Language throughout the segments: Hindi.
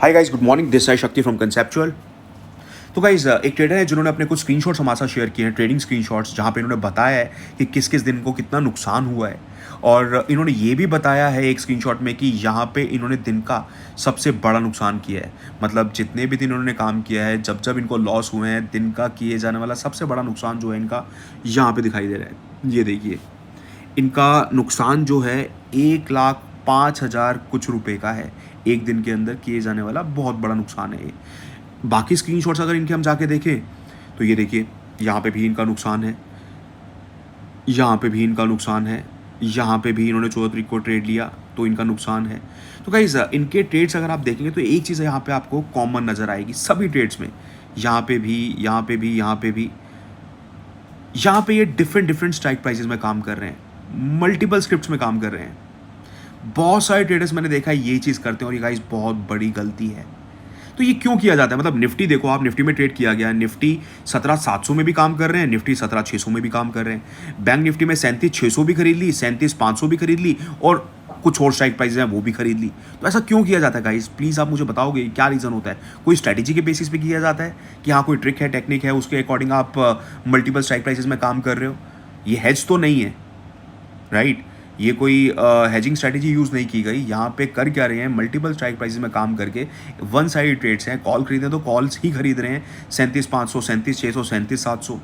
Hi guys, good morning. This है शक्ति फ्रॉम कंसेप्चुअल। तो गाइस, एक ट्रेडर है जिन्होंने अपने कुछ स्क्रीनशॉट्स हमारे साथ शेयर किए हैं, ट्रेडिंग स्क्रीनशॉट्स, जहां पे इन्होंने बताया है कि किस किस दिन को कितना नुकसान हुआ है। और इन्होंने ये भी बताया है एक स्क्रीनशॉट में कि यहाँ पे इन्होंने दिन का सबसे बड़ा नुकसान किया है। मतलब जितने भी दिन इन्होंने काम किया है, जब जब इनको लॉस हुए हैं, दिन का किए जाने वाला सबसे बड़ा नुकसान जो है इनका यहाँ पे दिखाई दे रहा है। ये देखिए, इनका नुकसान जो है 1,05,000 कुछ रुपए का है। एक दिन के अंदर किए जाने वाला बहुत बड़ा नुकसान है ये। बाकी स्क्रीनशॉट्स अगर इनके हम जाके देखें तो ये देखिए, यहाँ पे भी इनका नुकसान है, यहाँ पे भी इनका नुकसान है, यहाँ पे भी इन्होंने 14 तारीख को ट्रेड लिया तो इनका नुकसान है। तो गाइस, इनके ट्रेड्स अगर आप देखेंगे तो एक चीज़ यहाँ पे आपको कॉमन नज़र आएगी सभी ट्रेड्स में। यहाँ पे भी, यहाँ पे भी, यहाँ पे भी, यहाँ पे ये डिफरेंट डिफरेंट स्ट्राइक प्राइसेस में काम कर रहे हैं, मल्टीपल स्क्रिप्ट्स में काम कर रहे हैं। बहुत सारे ट्रेडर्स मैंने देखा है ये चीज़ करते हैं और ये गाइस बहुत बड़ी गलती है। तो ये क्यों किया जाता है? मतलब निफ्टी देखो आप, निफ्टी में ट्रेड किया गया है, निफ्टी 17,700 में भी काम कर रहे हैं, निफ्टी 17,600 में भी काम कर रहे हैं। बैंक निफ्टी में 37,600 भी खरीद ली, 37,500 भी खरीद ली और कुछ और स्ट्राइक प्राइसेस हैं वो भी खरीद ली। तो ऐसा क्यों किया जाता है गाइस? प्लीज़ आप मुझे बताओगे क्या रीज़न होता है? कोई स्ट्रैटेजी के बेसिस पे किया जाता है कि हाँ कोई ट्रिक है, टेक्निक है, उसके अकॉर्डिंग आप मल्टीपल स्ट्राइक प्राइसेस में काम कर रहे हो? ये हेज तो नहीं है, राइट? ये कोई हेजिंग स्ट्रैटेजी यूज़ नहीं की गई। यहाँ पे कर क्या रहे हैं, मल्टीपल स्ट्राइक प्राइसेस में काम करके वन साइड ट्रेड्स हैं। कॉल खरीदें तो कॉल्स ही खरीद रहे हैं, 37,500, 37,600, 37,700।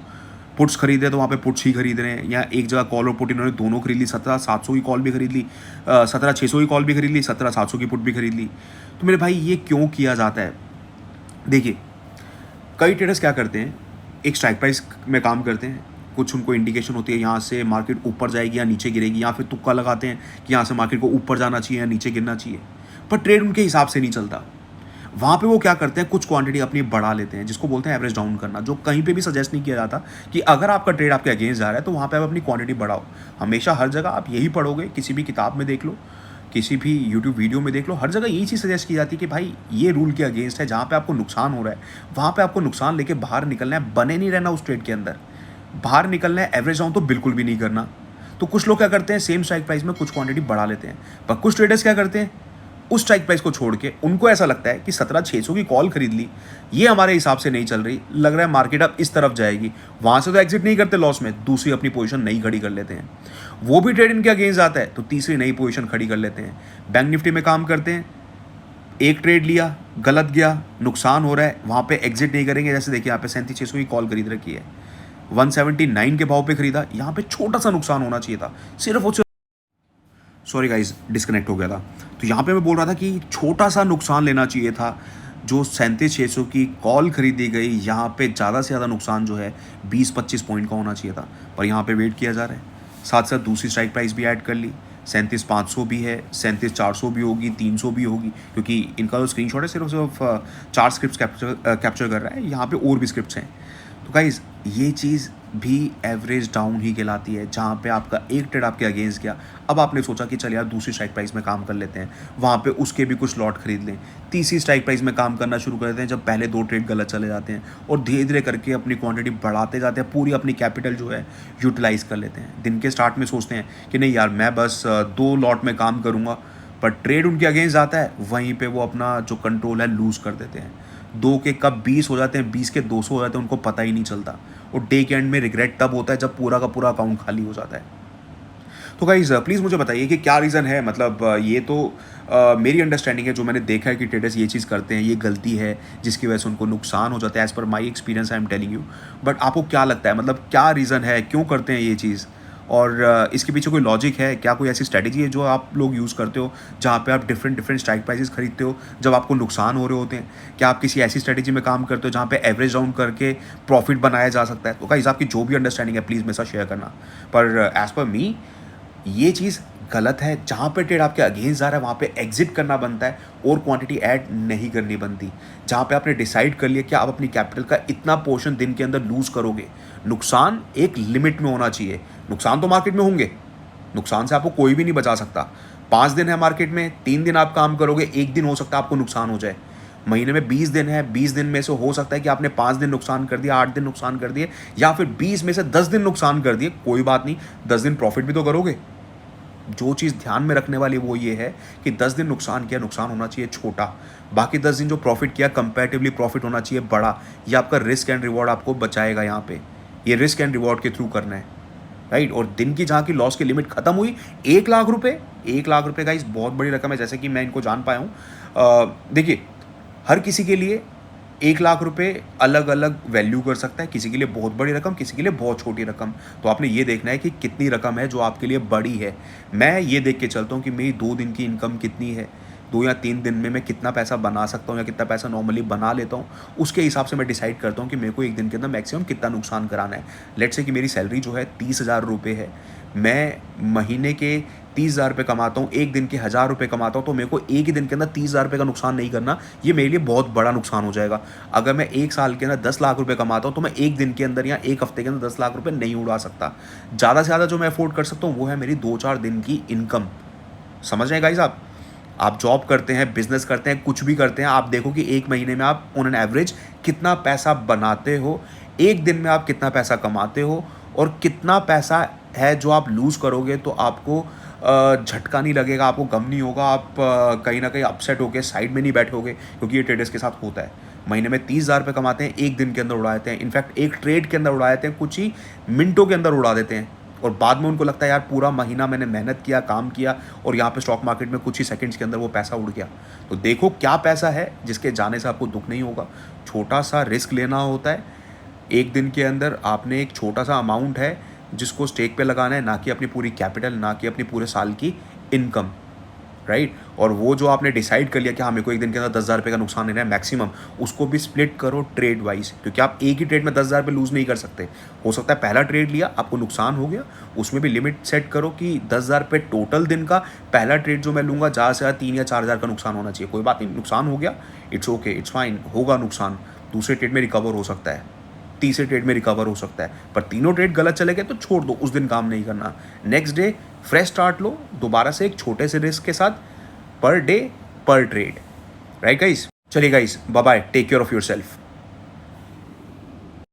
पुट्स खरीदे तो वहाँ पे पुट्स ही खरीद रहे हैं। या एक जगह कॉल और पुट इन्होंने दोनों खरीद ली, 17,700 की कॉल भी खरीद ली, 17,600 की कॉल भी खरीद ली, 17,700 की पुट भी खरीद ली। तो मेरे भाई ये क्यों किया जाता है? देखिए, कई ट्रेडर्स क्या करते हैं, एक स्ट्राइक प्राइस में काम करते हैं, कुछ उनको इंडिकेशन होती है यहाँ से मार्केट ऊपर जाएगी या नीचे गिरेगी, या फिर तुक्का लगाते हैं कि यहाँ से मार्केट को ऊपर जाना चाहिए या नीचे गिरना चाहिए, पर ट्रेड उनके हिसाब से नहीं चलता। वहाँ पे वो क्या करते हैं, कुछ क्वांटिटी अपनी बढ़ा लेते हैं, जिसको बोलते हैं एवरेज डाउन करना, जो कहीं पे भी सजेस्ट नहीं किया जाता कि अगर आपका ट्रेड आपके अगेंस्ट जा रहा है तो वहाँ पे आप अपनी क्वांटिटी बढ़ाओ। हमेशा हर जगह आप यही पढ़ोगे, किसी भी किताब में देख लो, किसी भी यूट्यूब वीडियो में देख लो, हर जगह यही चीज़ सजेस्ट की जाती है कि भाई ये रूल के अगेंस्ट है, जहाँ पे आपको नुकसान हो रहा है वहाँ पे आपको नुकसान लेके बाहर निकलना है, बने नहीं रहना उस ट्रेड के अंदर। बाहर निकलना है, एवरेज डाउन तो बिल्कुल भी नहीं करना। तो कुछ लोग क्या करते हैं, सेम स्ट्राइक प्राइस में कुछ क्वांटिटी बढ़ा लेते हैं, पर कुछ ट्रेडर्स क्या करते हैं, उस स्ट्राइक प्राइस को छोड़ के उनको ऐसा लगता है कि 17,600 की कॉल खरीद ली, ये हमारे हिसाब से नहीं चल रही, लग रहा है मार्केट अब इस तरफ जाएगी, वहाँ से तो एग्जिट नहीं करते लॉस में, दूसरी अपनी पोजीशन नई खड़ी कर लेते हैं। वो भी ट्रेड इनके अगेंस्ट आता है तो तीसरी नई पोजीशन खड़ी कर लेते हैं। बैंक निफ्टी में काम करते हैं, एक ट्रेड लिया, गलत गया, नुकसान हो रहा है, वहाँ पे एग्जिट नहीं करेंगे। जैसे देखिए यहाँ पे 37,600 की कॉल खरीद रखी है, 179 के भाव पे खरीदा, यहाँ पे छोटा सा नुकसान होना चाहिए था, सिर्फ और सिर्फ, सॉरी गाइज डिस्कनेक्ट हो गया था। तो यहाँ पे मैं बोल रहा था कि छोटा सा नुकसान लेना चाहिए था। जो 37,600 की कॉल खरीदी गई, यहाँ पे ज़्यादा से ज़्यादा नुकसान जो है 20-25 पॉइंट का होना चाहिए था, पर यहाँ पे वेट किया जा रहा है। साथ साथ दूसरी स्ट्राइक प्राइस भी ऐड कर ली, 37,500 भी है, 37,400 भी होगी, 300 भी होगी, क्योंकि इनका जो स्क्रीनशॉट है सिर्फ 4 स्क्रिप्ट कैप्चर कर रहा है, यहाँ पे और भी स्क्रिप्ट्स हैं। तो गाइज ये चीज़ भी एवरेज डाउन ही कहलाती है, जहाँ पे आपका एक ट्रेड आपके अगेंस्ट गया, अब आपने सोचा कि चल यार दूसरी स्ट्राइक प्राइस में काम कर लेते हैं, वहाँ पे उसके भी कुछ लॉट खरीद लें, तीसरी स्ट्राइक प्राइस में काम करना शुरू कर देते हैं, जब पहले 2 ट्रेड गलत चले जाते हैं, और धीरे धीरे करके अपनी क्वांटिटी बढ़ाते जाते हैं, पूरी अपनी कैपिटल जो है यूटिलाइज़ कर लेते हैं। दिन के स्टार्ट में सोचते हैं कि नहीं यार मैं बस 2 लॉट में काम करूँगा, पर ट्रेड उनके अगेंस्ट आता है, वहीं पर वो अपना जो कंट्रोल है लूज़ कर देते हैं। 2 के कब 20 हो जाते हैं, 20 के 200 हो जाते हैं, उनको पता ही नहीं चलता, और डे के एंड में रिग्रेट तब होता है जब पूरा का पूरा अकाउंट खाली हो जाता है। तो गाइज़ प्लीज़ मुझे बताइए कि क्या रीज़न है? मतलब ये तो मेरी अंडरस्टैंडिंग है, जो मैंने देखा है कि ट्रेडर्स ये चीज़ करते हैं, ये गलती है जिसकी वजह से उनको नुकसान हो जाता है, as per my experience I am telling you. But आपको क्या लगता है, मतलब क्या रीज़न है, क्यों करते हैं ये चीज़? और इसके पीछे कोई लॉजिक है क्या? कोई ऐसी स्ट्रैटेजी है जो आप लोग यूज़ करते हो, जहाँ पे आप डिफरेंट डिफरेंट स्ट्राइक प्राइसेस खरीदते हो जब आपको नुकसान हो रहे होते हैं? क्या आप किसी ऐसी स्ट्रैटेजी में काम करते हो जहाँ पे एवरेज डाउन करके प्रॉफिट बनाया जा सकता है? तो गाइस आपकी जो भी अंडरस्टैंडिंग है प्लीज़ मेरे साथ शेयर करना। पर एज़ पर मी ये चीज़ गलत है। जहाँ पे ट्रेड आपके अगेंस्ट जा रहा है वहाँ पे एग्जिट करना बनता है और क्वांटिटी ऐड नहीं करनी बनती। जहाँ पे आपने डिसाइड कर लिया कि आप अपनी कैपिटल का इतना पोर्शन दिन के अंदर लूज़ करोगे, नुकसान एक लिमिट में होना चाहिए। नुकसान तो मार्केट में होंगे, नुकसान से आपको कोई भी नहीं बचा सकता। 5 दिन है मार्केट में, 3 दिन आप काम करोगे, 1 दिन हो सकता है आपको नुकसान हो जाए। महीने में 20 दिन है, 20 दिन में से हो सकता है कि आपने 5 दिन नुकसान कर दिया, 8 दिन नुकसान कर दिए, या फिर 20 में से 10 दिन नुकसान कर दिए, कोई बात नहीं, 10 दिन प्रॉफिट भी तो करोगे। जो चीज़ ध्यान में रखने वाली वो ये है कि 10 दिन नुकसान किया, नुकसान होना चाहिए छोटा। बाकी 10 दिन जो प्रॉफ़िट किया कंपैरेटिवली प्रॉफ़िट होना चाहिए बड़ा। ये आपका रिस्क एंड रिवॉर्ड आपको बचाएगा यहाँ पे। ये रिस्क एंड रिवॉर्ड के थ्रू करना है, राइट? और दिन की जहाँ की लॉस की लिमिट खत्म हुई, 1 लाख रुपए, 1 लाख रुपए गाइस बहुत बड़ी रकम है, जैसे कि मैं इनको जान पाया हूँ। देखिए, हर किसी के लिए 1 लाख रुपए अलग-अलग वैल्यू कर सकता है, किसी के लिए बहुत बड़ी रकम, किसी के लिए बहुत छोटी रकम। तो आपने ये देखना है कि कितनी रकम है जो आपके लिए बड़ी है। मैं ये देख के चलता हूँ कि मेरी 2 दिन की इनकम कितनी है, 2 या 3 दिन में मैं कितना पैसा बना सकता हूँ या कितना पैसा नॉर्मली बना लेता हूँ। उसके हिसाब से मैं डिसाइड करता हूँ कि मेरे को 1 दिन के अंदर मैक्सिमम कितना नुकसान कराना है। लेट्स से कि मेरी सैलरी जो है 30,000 रुपए है, मैं महीने के 30,000 रुपये कमाता हूँ, 1 दिन के 1,000 रुपये कमाता हूँ, तो मेरे को एक ही दिन के अंदर 30,000 रुपये का नुकसान नहीं करना, ये मेरे लिए बहुत बड़ा नुकसान हो जाएगा। अगर मैं 1 साल के अंदर 10 लाख रुपये कमाता हूँ, तो मैं 1 दिन के अंदर या 1 हफ्ते के अंदर 10 लाख रुपये नहीं उड़ा सकता। ज़्यादा से ज़्यादा जो मैं अफोर्ड कर सकता हूँ वो है मेरी 2-4 दिन की इनकम। समझ रहे हैं गाइस आप? आप जॉब करते हैं, बिज़नेस करते हैं, कुछ भी करते हैं, आप देखो कि 1 महीने में आप ऑन एन एवरेज कितना पैसा बनाते हो, 1 दिन में आप कितना पैसा कमाते हो और कितना पैसा है जो आप लूज़ करोगे तो आपको झटका नहीं लगेगा, आपको गम नहीं होगा, आप कहीं न कहीं अपसेट होके साइड में नहीं बैठोगे, क्योंकि ये ट्रेडर्स के साथ होता है। महीने में 30,000 रुपये कमाते हैं, 1 दिन के अंदर उड़ा देते हैं। इनफैक्ट एक ट्रेड के अंदर उड़ा देते हैं, कुछ ही मिनटों के अंदर उड़ा देते हैं और बाद में उनको लगता है यार पूरा महीना मैंने मेहनत किया, काम किया और यहाँ पे स्टॉक मार्केट में कुछ ही सेकंड्स के अंदर वो पैसा उड़ गया। तो देखो क्या पैसा है जिसके जाने से आपको दुःख नहीं होगा। छोटा-सा रिस्क लेना होता है। 1 दिन के अंदर आपने एक छोटा-सा अमाउंट है जिसको स्टेक पे लगाना है, ना कि अपनी पूरी कैपिटल, ना कि अपनी पूरे साल की इनकम, राइट? और वो जो आपने डिसाइड कर लिया कि हाँ, मेरे को 1 दिन के अंदर 10,000 रुपये का नुकसान लेना है मैक्सिमम, उसको भी स्प्लिट करो ट्रेड वाइज, क्योंकि आप एक ही ट्रेड में 10,000 रुपये लूज़ नहीं कर सकते। हो सकता है पहला ट्रेड लिया, आपको नुकसान हो गया, उसमें भी लिमिट सेट करो कि 10,000 रुपये टोटल दिन का, पहला ट्रेड जो मैं लूँगा ज़्यादा से ज़्यादा 3 या 4,000 का नुकसान होना चाहिए। कोई बात नहीं, नुकसान हो गया, इट्स ओके, इट्स फाइन, होगा नुकसान, दूसरे ट्रेड में रिकवर हो सकता है, तीसरे ट्रेड में रिकवर हो सकता है, पर तीनों ट्रेड गलत चले गए तो छोड़ दो, उस दिन काम नहीं करना। नेक्स्ट डे फ्रेश स्टार्ट लो, दोबारा से एक छोटे से रिस्क के साथ, per day per trade, right guys? चलिए guys, bye bye, take care of yourself.